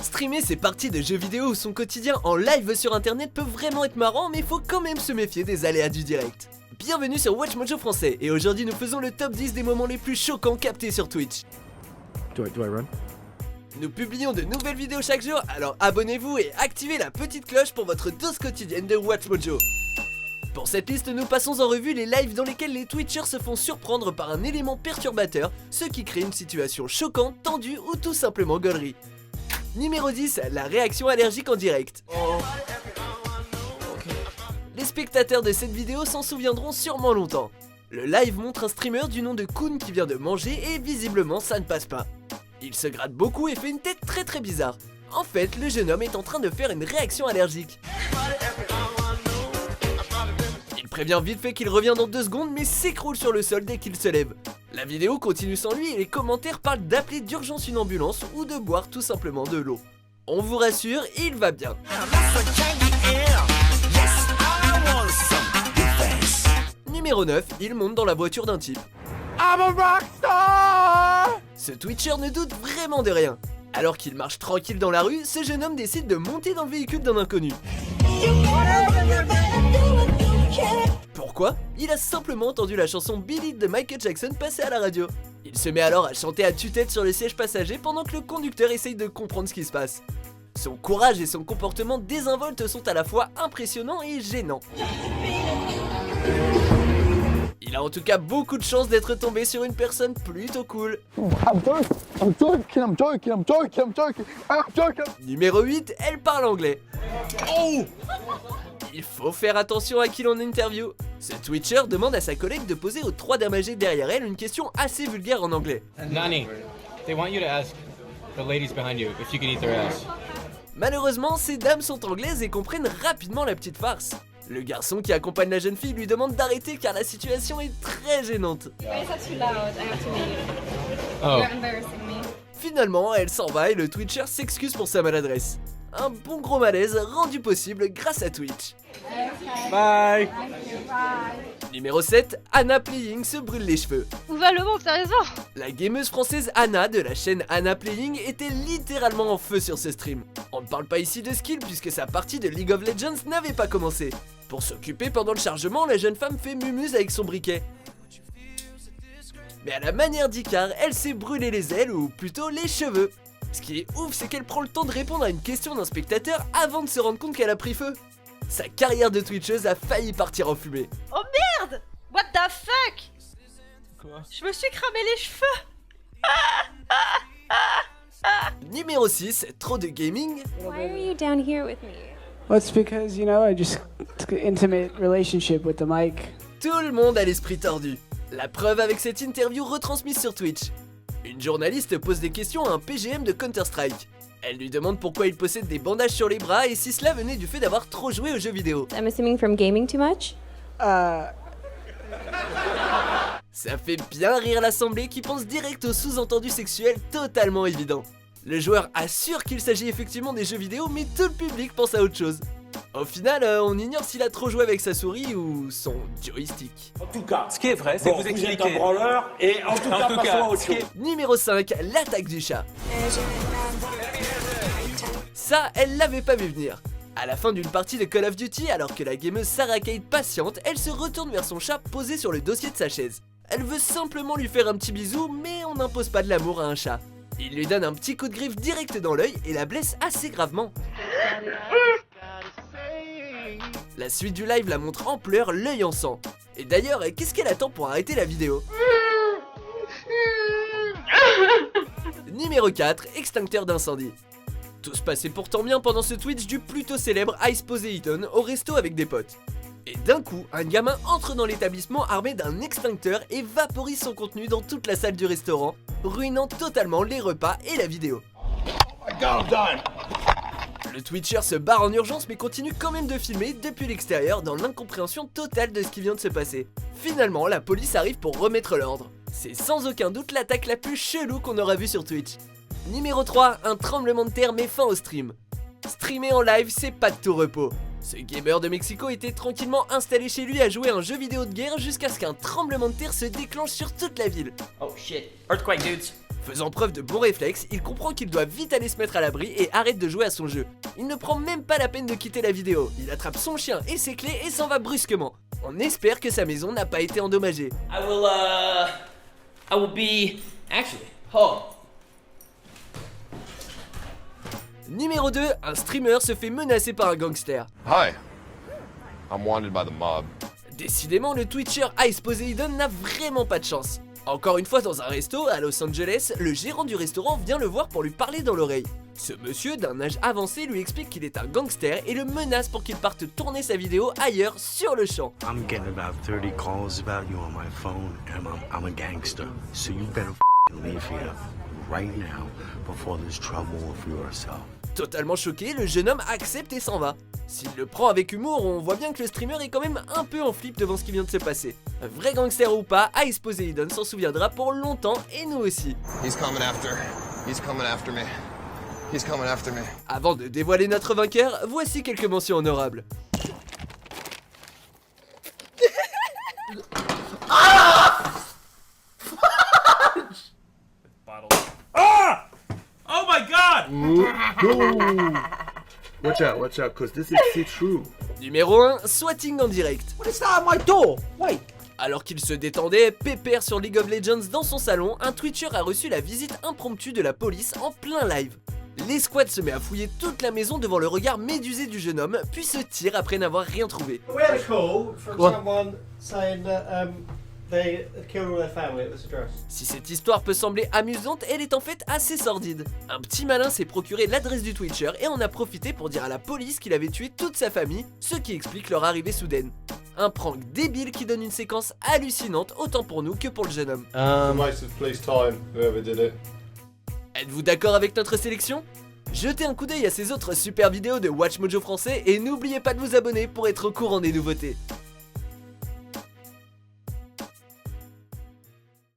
Streamer ses parties de jeux vidéo ou son quotidien en live sur internet peut vraiment être marrant, mais faut quand même se méfier des aléas du direct. Bienvenue sur WatchMojo français, et aujourd'hui nous faisons le top 10 des moments les plus choquants captés sur Twitch. Do I run? Nous publions de nouvelles vidéos chaque jour, alors abonnez-vous et activez la petite cloche pour votre dose quotidienne de WatchMojo. Pour cette liste, nous passons en revue les lives dans lesquels les Twitchers se font surprendre par un élément perturbateur, ce qui crée une situation choquante, tendue ou tout simplement gaulerie. Numéro 10, la réaction allergique en direct. Les spectateurs de cette vidéo s'en souviendront sûrement longtemps. Le live montre un streamer du nom de Kun qui vient de manger et visiblement ça ne passe pas. Il se gratte beaucoup et fait une tête très bizarre. En fait, le jeune homme est en train de faire une réaction allergique. Il prévient vite fait qu'il revient dans 2 secondes mais s'écroule sur le sol dès qu'il se lève. La vidéo continue sans lui et les commentaires parlent d'appeler d'urgence une ambulance ou de boire tout simplement de l'eau. On vous rassure, il va bien. Numéro 9, il monte dans la voiture d'un type. I'm a rockstar! Ce Twitcher ne doute vraiment de rien. Alors qu'il marche tranquille dans la rue, ce jeune homme décide de monter dans le véhicule d'un inconnu. Pourquoi? Il a simplement entendu la chanson Beat It de Michael Jackson passer à la radio. Il se met alors à chanter à tue-tête sur le siège passager pendant que le conducteur essaye de comprendre ce qui se passe. Son courage et son comportement désinvolte sont à la fois impressionnants et gênants. Il a en tout cas beaucoup de chance d'être tombé sur une personne plutôt cool. I'm joking. Numéro 8, elle parle anglais. Oh! Il faut faire attention à qui l'on interview. Ce Twitcher demande à sa collègue de poser aux 3 dames âgées derrière elle une question assez vulgaire en anglais. Nani, they want you to ask the ladies behind you if you can eat their ass. Malheureusement, ces dames sont anglaises et comprennent rapidement la petite farce. Le garçon qui accompagne la jeune fille lui demande d'arrêter car la situation est très gênante. Oh. Finalement, elle s'en va et le Twitcher s'excuse pour sa maladresse. Un bon gros malaise rendu possible grâce à Twitch. Bye! Numéro 7, Anna Playing se brûle les cheveux. Où va le monde, sérieusement? La gameuse française Anna de la chaîne Anna Playing était littéralement en feu sur ce stream. On ne parle pas ici de skill puisque sa partie de League of Legends n'avait pas commencé. Pour s'occuper pendant le chargement, la jeune femme fait mumuse avec son briquet. Mais à la manière d'Icar, elle s'est brûlé les ailes ou plutôt les cheveux. Ce qui est ouf, c'est qu'elle prend le temps de répondre à une question d'un spectateur avant de se rendre compte qu'elle a pris feu. Sa carrière de twitcheuse a failli partir en fumée. Oh merde! What the fuck? Quoi? Je me suis cramé les cheveux! Numéro 6, trop de gaming. Why are you down here with me? Well, it's because, you know, I just took an intimate relationship with the mic. Tout le monde a l'esprit tordu. La preuve avec cette interview retransmise sur Twitch. Une journaliste pose des questions à un PGM de Counter-Strike. Elle lui demande pourquoi il possède des bandages sur les bras et si cela venait du fait d'avoir trop joué aux jeux vidéo. I'm assuming from gaming too much? Ça fait bien rire l'assemblée qui pense direct au sous-entendu sexuel totalement évident. Le joueur assure qu'il s'agit effectivement des jeux vidéo, mais tout le public pense à autre chose. Au final, on ignore s'il a trop joué avec sa souris ou son joystick. En tout cas, Ce qui est vrai, c'est que vous êtes expliquez. un branleur et en tout cas, passons à autre chose. Numéro 5, l'attaque du chat. Ça, elle l'avait pas vu venir. À la fin d'une partie de Call of Duty, alors que la gameuse Sarah Kate patiente, elle se retourne vers son chat posé sur le dossier de sa chaise. Elle veut simplement lui faire un petit bisou, mais on n'impose pas de l'amour à un chat. Il lui donne un petit coup de griffe direct dans l'œil et la blesse assez gravement. La suite du live la montre en pleurs, l'œil en sang. Et d'ailleurs, qu'est-ce qu'elle attend pour arrêter la vidéo? Numéro 4, extincteur d'incendie. Tout se passait pourtant bien pendant ce Twitch du plutôt célèbre Ice Poseidon au resto avec des potes. Et d'un coup, un gamin entre dans l'établissement armé d'un extincteur et vaporise son contenu dans toute la salle du restaurant, ruinant totalement les repas et la vidéo. Le Twitcher se barre en urgence mais continue quand même de filmer depuis l'extérieur dans l'incompréhension totale de ce qui vient de se passer. Finalement, la police arrive pour remettre l'ordre. C'est sans aucun doute l'attaque la plus chelou qu'on aura vue sur Twitch. Numéro 3, un tremblement de terre met fin au stream. Streamer en live, c'est pas de tout repos. Ce gamer de Mexico était tranquillement installé chez lui à jouer à un jeu vidéo de guerre jusqu'à ce qu'un tremblement de terre se déclenche sur toute la ville. Oh shit. Earthquake, dudes. Faisant preuve de bons réflexes, il comprend qu'il doit vite aller se mettre à l'abri et arrête de jouer à son jeu. Il ne prend même pas la peine de quitter la vidéo, il attrape son chien et ses clés et s'en va brusquement. On espère que sa maison n'a pas été endommagée. I will be actually home. Numéro 2, un streamer se fait menacer par un gangster. Hi, I'm wanted by the mob. Décidément, le Twitcher Ice Poseidon n'a vraiment pas de chance. Encore une fois dans un resto à Los Angeles, le gérant du restaurant vient le voir pour lui parler dans l'oreille. Ce monsieur d'un âge avancé lui explique qu'il est un gangster et le menace pour qu'il parte tourner sa vidéo ailleurs sur le champ. I'm getting about 30 calls about you on my phone and I'm a gangster. So you better leave here right now before there's trouble with yourself. Totalement choqué, le jeune homme accepte et s'en va. S'il le prend avec humour, on voit bien que le streamer est quand même un peu en flip devant ce qui vient de se passer. Vrai gangster ou pas, Ice Poseidon s'en souviendra pour longtemps et nous aussi. He's coming after me. He's coming after me. Avant de dévoiler notre vainqueur, voici quelques mentions honorables. Oh my god! Watch out, cause this is see-through. Numéro 1, swatting en direct. What is that at my door? Wait. Alors qu'il se détendait, pépère sur League of Legends dans son salon, un Twitcher a reçu la visite impromptue de la police en plein live. L'escouade se met à fouiller toute la maison devant le regard médusé du jeune homme, puis se tire après n'avoir rien trouvé. We had a call from someone saying that they killed all their family at this address. Si cette histoire peut sembler amusante, elle est en fait assez sordide. Un petit malin s'est procuré l'adresse du Twitcher et en a profité pour dire à la police qu'il avait tué toute sa famille, ce qui explique leur arrivée soudaine. Un prank débile qui donne une séquence hallucinante autant pour nous que pour le jeune homme. Êtes-vous d'accord avec notre sélection ? Jetez un coup d'œil à ces autres super vidéos de WatchMojo français et n'oubliez pas de vous abonner pour être au courant des nouveautés.